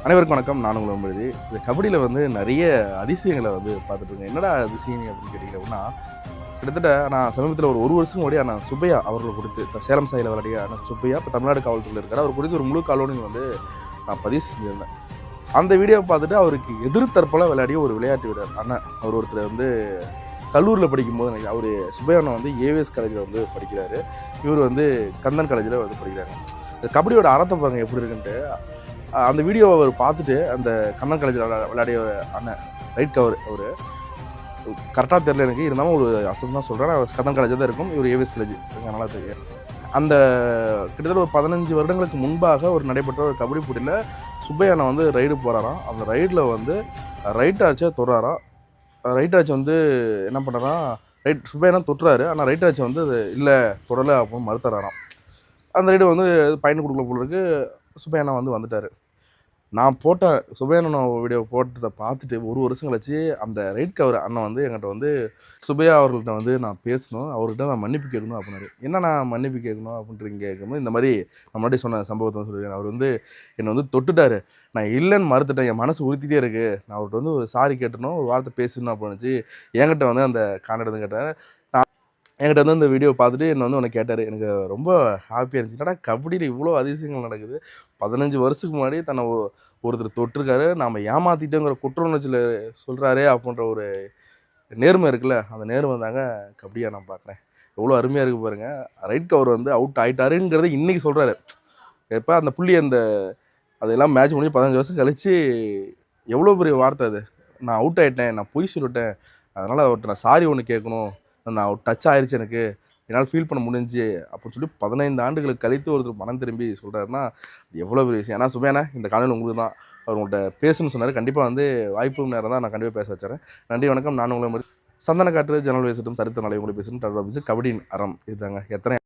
அனைவருக்கும் வணக்கம். நான் உங்கள் அம்பழுதி. இந்த கபடியில் வந்து நிறைய அதிசயங்களை வந்து பார்த்துட்ருக்கேன். என்னடா அதிசயம் அப்படின்னு கேட்டிங்க அப்படின்னா, கிட்டத்தட்ட நான் சமீபத்தில் ஒரு வருஷம் முன்னாடி அண்ணா சுப்பையா அவர்கள் குறித்து சேலம் சாயில விளையாடிய அண்ணா சுப்பையா இப்போ தமிழ்நாடு காவல்துறையில் இருக்கார். அவர் குறித்து ஒரு முழு காலோனிங் வந்து நான் பதிவு செஞ்சிருந்தேன். அந்த வீடியோவை பார்த்துட்டு அவருக்கு எதிர்த்தரப்பில் விளையாடிய ஒரு விளையாட்டு வீரர் அண்ணன் அவர் ஒருத்தர் வந்து கல்லூரியில் படிக்கும்போது நினைக்கிறேன். அவர் சுப்பையா அண்ணன் வந்து ஏவிஎஸ் காலேஜில் வந்து படிக்கிறாரு. இவர் வந்து கந்தன் காலேஜில் வந்து படிக்கிறாங்க. இந்த கபடியோட அறத்தை பாருங்கள் எப்படி இருக்குன்ட்டு. அந்த வீடியோவை அவர் பார்த்துட்டு அந்த கண்ணன் காலேஜில் விளையாடிய ஒரு அண்ணன் ரைட் கவர் அவர் கரெக்டாக தெரில எனக்கு, இருந்தாலும் ஒரு அசம் தான் சொல்கிறேன். நான் கண்ணன் காலேஜில் தான் இருக்கும், இவர் ஏவிஎஸ் காலேஜ் எனக்கு நல்லா தெரியும். அந்த கிட்டத்தட்ட ஒரு 15 வருடங்களுக்கு முன்பாக ஒரு நடைபெற்ற ஒரு கபடி போட்டியில் சுப்பையா வந்து ரைடு போகிறாராம். அந்த ரைடில் வந்து ரைட் ஆட்சியாக தொடுறாராம். ரைட் ஆட்சி வந்து என்ன பண்ணுறான், சுப்பையா தொட்டுறாரு. ஆனால் ரைட் ஆட்சி வந்து இல்லை தொடலை அப்படின்னு மறுத்துறாராம். அந்த ரைடு வந்து பயன் கொடுக்கல போல இருக்கு. சுப்பையா வந்து வந்துட்டார். நான் போட்ட சுப்பையா வீடியோ போட்டதை பார்த்துட்டு ஒரு வருஷம் கழிச்சு அந்த ரைட் கவர் அண்ணன் வந்து என்கிட்ட வந்து சுப்பையா அவர்கள்ட்ட வந்து நான் பேசணும், அவர்கிட்ட நான் மன்னிப்பு கேட்கணும் அப்படின்னாரு. என்ன நான் மன்னிப்பு கேட்கணும் அப்படின்றீங்க கேட்கும்போது, இந்த மாதிரி நான் முன்னாடி சொன்ன சம்பவத்தை சொல்லியிருக்கேன். அவர் வந்து என்னை வந்து தொட்டுட்டாரு. நான் இல்லைன்னு மறுத்துட்டேன். என் மனசு உறுத்திட்டே இருக்குது. நான் அவர்கிட்ட வந்து ஒரு சாரி கேட்டணும், ஒரு வார்த்தை பேசணும் அப்படின்னுச்சு. என்கிட்ட வந்து அந்த கான்டாக்ட் வந்து கேட்டார். என்கிட்ட வந்து அந்த வீடியோ பார்த்துட்டு என்னை வந்து உனக்கு கேட்டார். எனக்கு ரொம்ப ஹாப்பியாக இருந்துச்சு. என்னடா கபடியில் இவ்வளோ அதிசயங்கள் நடக்குது. 15 வருஷத்துக்கு முன்னாடி தன்னை ஒருத்தர் தொட்டிருக்காரு. நாம் ஏமாற்றிட்டோங்கிற குற்ற உணர்ச்சியில் சொல்கிறாரே அப்படின்ற ஒரு நேர்மை இருக்குல்ல, அந்த நேர்மை தாங்க கபடியாக நான் பார்க்குறேன். எவ்வளோ அருமையாக இருக்குது பாருங்கள். ரைட் கவர் வந்து அவுட் ஆகிட்டாருங்கிறத இன்றைக்கி சொல்கிறாரு. எப்போ அந்த புள்ளி அதெல்லாம் மேட்ச் முடிஞ்சு 15 வருஷம் கழித்து எவ்வளோ பெரிய வார்த்தை அது. நான் அவுட் ஆகிட்டேன், நான் பொய் சொல்லிட்டேன், அதனால் அவர்கிட்ட நான் சாரி ஒன்று கேட்கணும், நான் டச் ஆயிடுச்சு, எனக்கு என்னால் ஃபீல் பண்ண முடிஞ்சு அப்படின்னு சொல்லி 15 ஆண்டுகளுக்கு கழித்து ஒருத்தர் மனம் திரும்பி சொல்கிறாருன்னா எவ்வளோ பெரிய விஷயம். ஏன்னா சுப்பையா இந்த காலையில் உங்களுக்கு தான் அவர் உங்கள்கிட்ட பேசணும்னு சொன்னார். கண்டிப்பாக வந்து வாய்ப்பு நேரம் தான் நான் கண்டிப்பாக பேச வச்சுறேன். நன்றி, வணக்கம். நான் உங்களை மாதிரி சந்தன காற்று ஜன்னல் பேசட்டும் சரித்திர நாளை உங்களை பேசணும். கபடியின் அறம் இதுதாங்க. எத்தனை